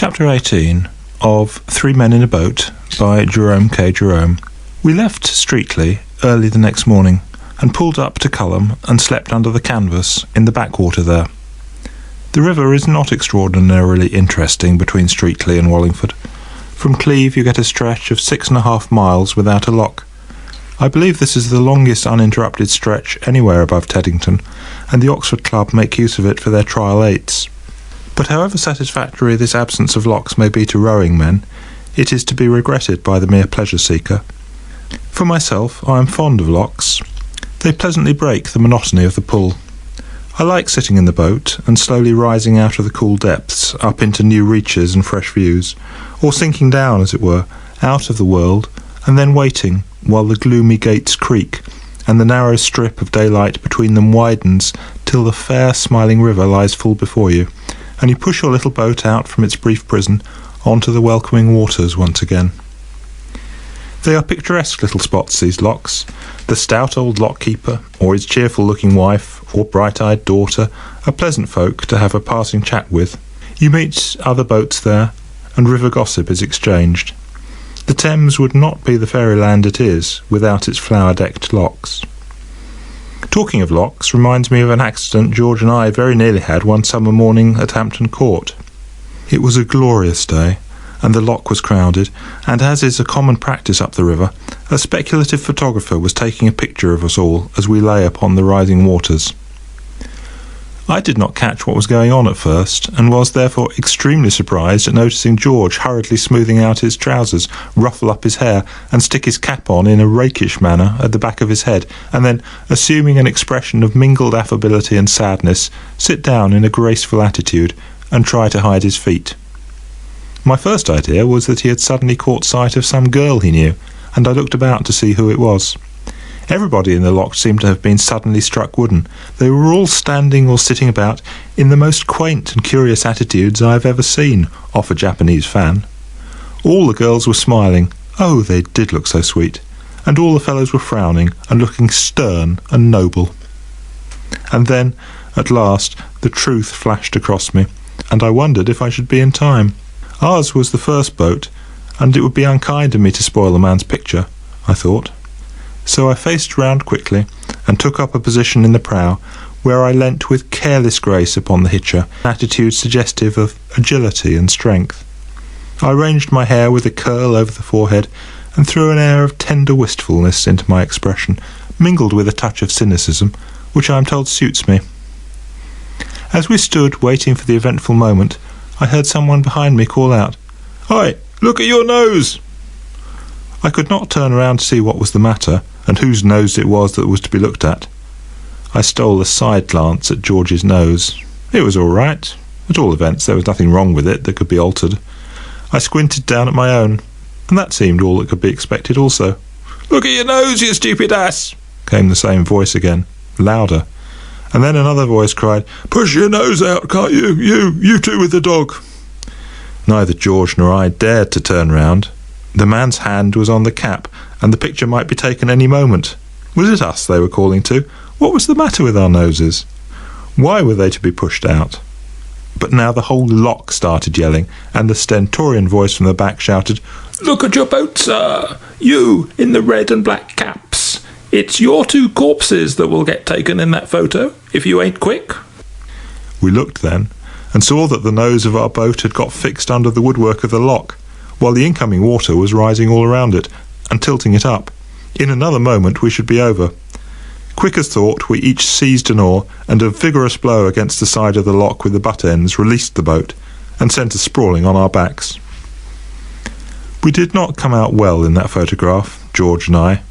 Chapter 18 of 3 Men in a Boat by Jerome K. Jerome. We left Streatley early the next morning and pulled up to Culham and slept under the canvas in the backwater there. The river is not extraordinarily interesting between Streatley and Wallingford. From Cleve you get a stretch of 6.5 miles without a lock. I believe this is the longest uninterrupted stretch anywhere above Teddington, and the Oxford Club make use of it for their trial 8s. But however satisfactory this absence of locks may be to rowing men, it is to be regretted by the mere pleasure seeker. For myself, I am fond of locks. They pleasantly break the monotony of the pull. I like sitting in the boat and slowly rising out of the cool depths up into new reaches and fresh views, or sinking down, as it were, out of the world, and then waiting while the gloomy gates creak and the narrow strip of daylight between them widens till the fair smiling river lies full before you, and you push your little boat out from its brief prison onto the welcoming waters once again. They are picturesque little spots, these locks. The stout old lock-keeper, or his cheerful-looking wife, or bright-eyed daughter, are pleasant folk to have a passing chat with. You meet other boats there, and river gossip is exchanged. The Thames would not be the fairyland it is without its flower-decked locks. Talking of locks reminds me of an accident George and I very nearly had one summer morning at Hampton Court. It was a glorious day, and the lock was crowded, and as is a common practice up the river, a speculative photographer was taking a picture of us all as we lay upon the rising waters. I did not catch what was going on at first, and was therefore extremely surprised at noticing George hurriedly smoothing out his trousers, ruffle up his hair, and stick his cap on in a rakish manner at the back of his head, and then, assuming an expression of mingled affability and sadness, sit down in a graceful attitude and try to hide his feet. My first idea was that he had suddenly caught sight of some girl he knew, and I looked about to see who it was. Everybody in the lock seemed to have been suddenly struck wooden. They were all standing or sitting about in the most quaint and curious attitudes I have ever seen off a Japanese fan. All the girls were smiling. Oh, they did look so sweet. And all the fellows were frowning and looking stern and noble. And then, at last, the truth flashed across me, and I wondered if I should be in time. Ours was the first boat, and it would be unkind of me to spoil the man's picture, I thought. So I faced round quickly and took up a position in the prow, where I leant with careless grace upon the hitcher, an attitude suggestive of agility and strength. I arranged my hair with a curl over the forehead, and threw an air of tender wistfulness into my expression, mingled with a touch of cynicism, which I am told suits me. As we stood waiting for the eventful moment, I heard someone behind me call out, "Hi, look at your nose!" I could not turn round to see what was the matter, and whose nose it was that was to be looked at. I stole a side glance at George's nose. It was all right. At all events, there was nothing wrong with it that could be altered. I squinted down at my own, and that seemed all that could be expected also. "Look at your nose, you stupid ass!" came the same voice again, louder. And then another voice cried, "Push your nose out, can't you? You two with the dog." Neither George nor I dared to turn round. The man's hand was on the cap, and the picture might be taken any moment. Was it us they were calling to? What was the matter with our noses? Why were they to be pushed out? But now the whole lock started yelling, and the stentorian voice from the back shouted, "Look at your boat, sir! You, in the red and black caps! It's your 2 corpses that will get taken in that photo, if you ain't quick." We looked then, and saw that the nose of our boat had got fixed under the woodwork of the lock, while the incoming water was rising all around it, and tilting it up. In another moment we should be over. Quick as thought, we each seized an oar, and a vigorous blow against the side of the lock with the butt ends released the boat, and sent us sprawling on our backs. We did not come out well in that photograph, George and I.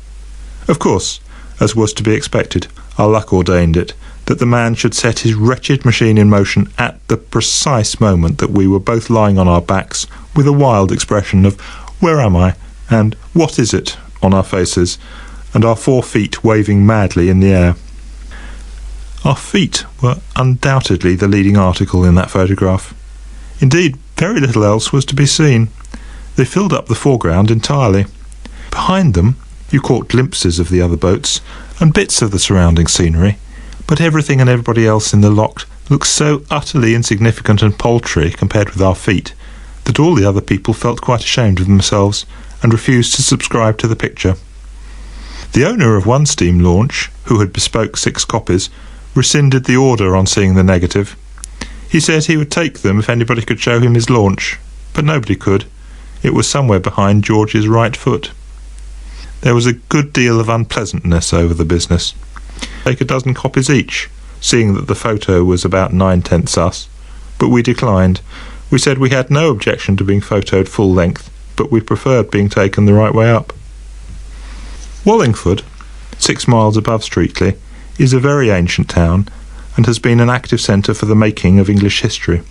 Of course, as was to be expected, our luck ordained it, that the man should set his wretched machine in motion at the precise moment that we were both lying on our backs, with a wild expression of "Where am I?" and "What is it?" on our faces, and our 4 feet waving madly in the air. Our feet were undoubtedly the leading article in that photograph. Indeed, very little else was to be seen. They filled up the foreground entirely. Behind them you caught glimpses of the other boats, and bits of the surrounding scenery, but everything and everybody else in the loch looked so utterly insignificant and paltry compared with our feet, that all the other people felt quite ashamed of themselves and refused to subscribe to the picture. The owner of one steam launch, who had bespoke 6 copies, rescinded the order on seeing the negative. He said he would take them if anybody could show him his launch, but nobody could. It was somewhere behind George's right foot. There was a good deal of unpleasantness over the business. Take a dozen copies each, seeing that the photo was about 9/10 us, but we declined. We said we had no objection to being photoed full length, but we preferred being taken the right way up. Wallingford, 6 miles above Streatley, is a very ancient town and has been an active centre for the making of English history.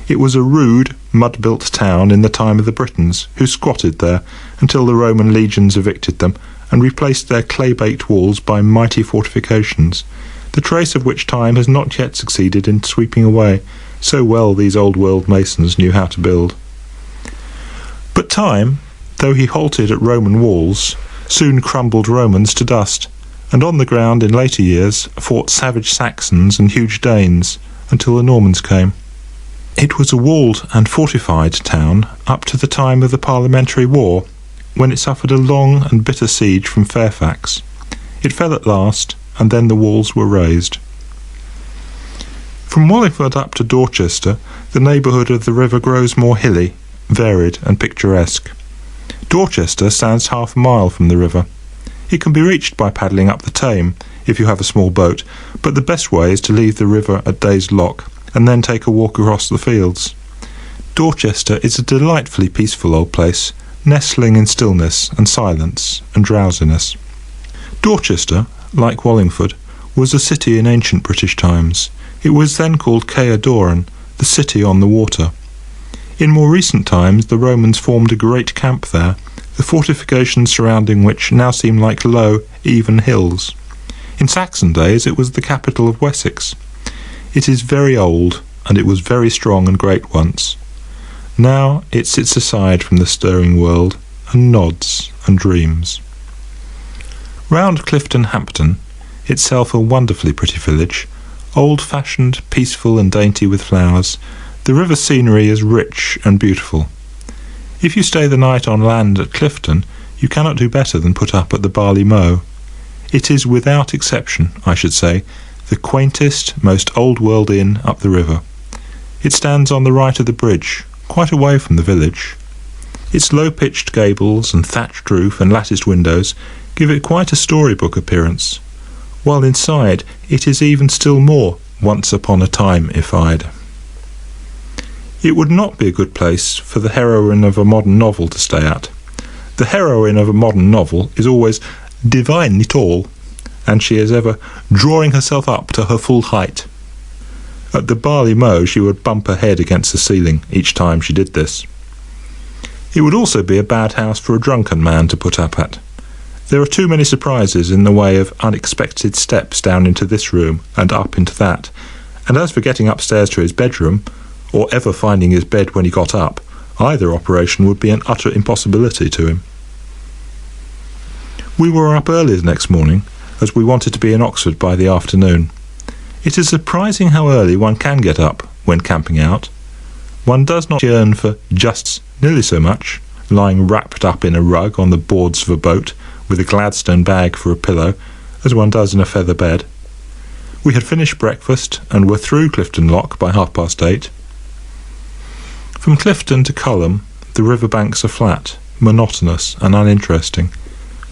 It was a rude, mud-built town in the time of the Britons, who squatted there until the Roman legions evicted them and replaced their clay-baked walls by mighty fortifications, the trace of which time has not yet succeeded in sweeping away, so well these old-world masons knew how to build. But time, though he halted at Roman walls, soon crumbled Romans to dust, and on the ground in later years fought savage Saxons and huge Danes until the Normans came. It was a walled and fortified town up to the time of the Parliamentary War, when it suffered a long and bitter siege from Fairfax. It fell at last, and then the walls were razed. From Wallingford up to Dorchester, the neighbourhood of the river grows more hilly, varied and picturesque. Dorchester stands half a mile from the river. It can be reached by paddling up the Thames, if you have a small boat, but the best way is to leave the river at Day's Lock, and then take a walk across the fields. Dorchester is a delightfully peaceful old place, nestling in stillness and silence and drowsiness. Dorchester, like Wallingford, was a city in ancient British times. It was then called Caerdoran, the city on the water. In more recent times the Romans formed a great camp there, the fortifications surrounding which now seem like low, even hills. In Saxon days it was the capital of Wessex. It is very old, and it was very strong and great once. Now it sits aside from the stirring world, and nods and dreams. Round Clifton Hampton, itself a wonderfully pretty village, old-fashioned, peaceful and dainty with flowers, the river scenery is rich and beautiful. If you stay the night on land at Clifton, you cannot do better than put up at the Barley Mow. It is without exception, I should say, the quaintest, most old-world inn up the river. It stands on the right of the bridge, quite away from the village. Its low-pitched gables and thatched roof and latticed windows give it quite a storybook appearance, while inside it is even still more once upon a time-ified. It would not be a good place for the heroine of a modern novel to stay at. The heroine of a modern novel is always divinely tall, and she is ever drawing herself up to her full height. At the Barley Mow she would bump her head against the ceiling each time she did this. It would also be a bad house for a drunken man to put up at. There are too many surprises in the way of unexpected steps down into this room and up into that, and as for getting upstairs to his bedroom, or ever finding his bed when he got up, either operation would be an utter impossibility to him. We were up early the next morning, as we wanted to be in Oxford by the afternoon. It is surprising how early one can get up when camping out. One does not yearn for just nearly so much, lying wrapped up in a rug on the boards of a boat with a Gladstone bag for a pillow, as one does in a feather bed. We had finished breakfast and were through Clifton Lock by 8:30. From Clifton to Culham, the river banks are flat, monotonous and uninteresting,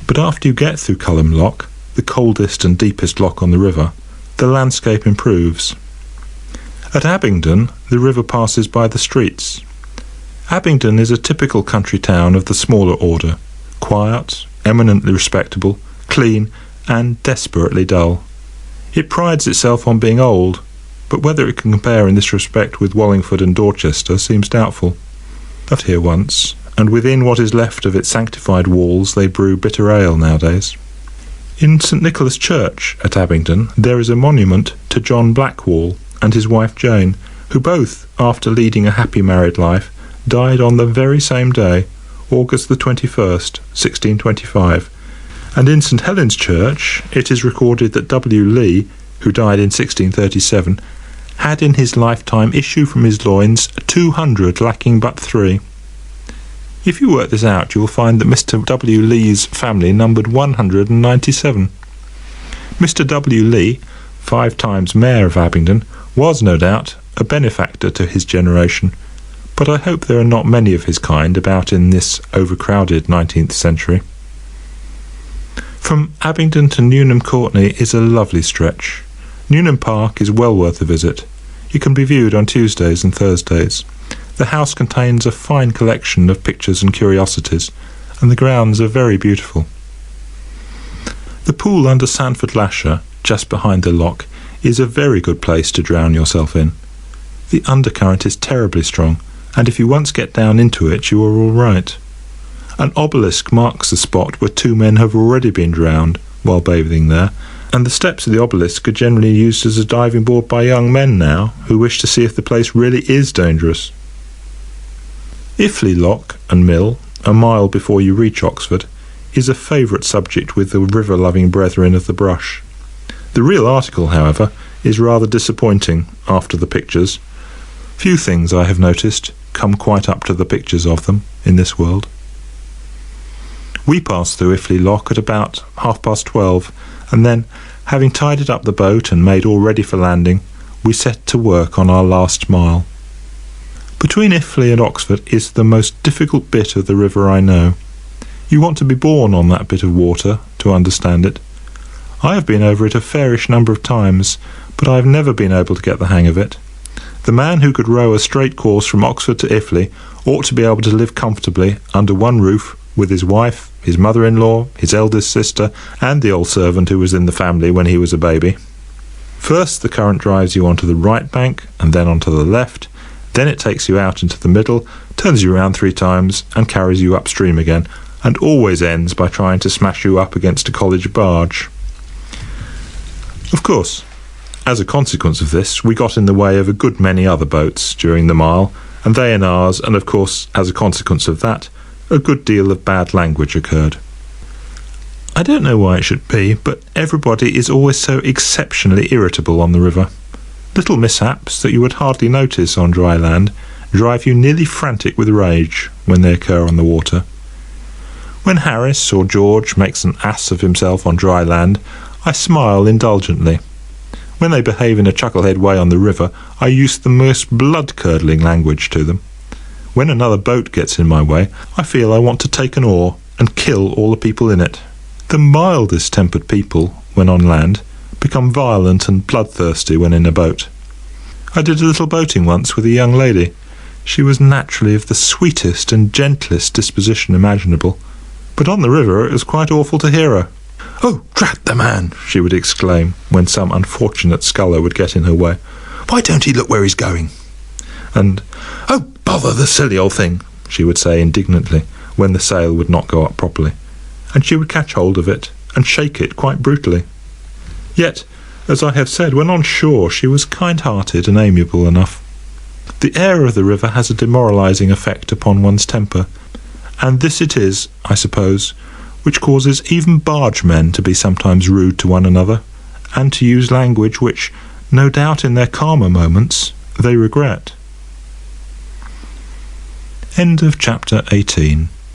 but after you get through Culham Lock, the coldest and deepest lock on the river, the landscape improves. At Abingdon, the river passes by the streets. Abingdon is a typical country town of the smaller order, quiet, eminently respectable, clean, and desperately dull. It prides itself on being old, but whether it can compare in this respect with Wallingford and Dorchester seems doubtful. Lived here once, and within what is left of its sanctified walls they brew bitter ale nowadays. In St Nicholas Church at Abingdon there is a monument to John Blackwall and his wife Jane, who both, after leading a happy married life, died on the very same day, August the 21st, 1625, and in St Helen's Church it is recorded that W. Lee, who died in 1637, had in his lifetime issue from his loins 200 lacking but 3. If you work this out, you will find that Mr. W. Lee's family numbered 197. Mr. W. Lee, 5 times Mayor of Abingdon, was, no doubt, a benefactor to his generation, but I hope there are not many of his kind about in this overcrowded 19th century. From Abingdon to Newnham Courtney is a lovely stretch. Newnham Park is well worth a visit. It can be viewed on Tuesdays and Thursdays. The house contains a fine collection of pictures and curiosities, and the grounds are very beautiful. The pool under Sandford Lasher, just behind the lock, is a very good place to drown yourself in. The undercurrent is terribly strong, and if you once get down into it, you are all right. An obelisk marks the spot where 2 men have already been drowned while bathing there, and the steps of the obelisk are generally used as a diving board by young men now who wish to see if the place really is dangerous. Iffley Lock and Mill, a mile before you reach Oxford, is a favourite subject with the river-loving brethren of the brush. The real article, however, is rather disappointing after the pictures. Few things, I have noticed, come quite up to the pictures of them in this world. We passed through Iffley Lock at about 12:30, and then, having tidied up the boat and made all ready for landing, we set to work on our last mile. Between Iffley and Oxford is the most difficult bit of the river I know. You want to be born on that bit of water to understand it. I have been over it a fairish number of times, but I have never been able to get the hang of it. The man who could row a straight course from Oxford to Iffley ought to be able to live comfortably under one roof with his wife, his mother-in-law, his eldest sister, and the old servant who was in the family when he was a baby. First the current drives you onto the right bank, and then onto the left. Then it takes you out into the middle, turns you around 3 times, and carries you upstream again, and always ends by trying to smash you up against a college barge. Of course, as a consequence of this, we got in the way of a good many other boats during the mile, and they in ours, and of course, as a consequence of that, a good deal of bad language occurred. I don't know why it should be, but everybody is always so exceptionally irritable on the river. Little mishaps that you would hardly notice on dry land drive you nearly frantic with rage when they occur on the water. When Harris or George makes an ass of himself on dry land, I smile indulgently. When they behave in a chucklehead way on the river, I use the most blood-curdling language to them. When another boat gets in my way, I feel I want to take an oar and kill all the people in it. The mildest-tempered people, when on land, become violent and bloodthirsty when in a boat. I did a little boating once with a young lady. She was naturally of the sweetest and gentlest disposition imaginable, but on the river it was quite awful to hear her. "Oh, drat the man!" she would exclaim when some unfortunate sculler would get in her way. "Why don't he look where he's going?" And, "Oh, bother the silly old thing," she would say indignantly when the sail would not go up properly, and she would catch hold of it and shake it quite brutally. Yet, as I have said, when on shore she was kind-hearted and amiable enough. The air of the river has a demoralising effect upon one's temper, and this it is, I suppose, which causes even bargemen to be sometimes rude to one another, and to use language which, no doubt in their calmer moments, they regret. End of chapter 18.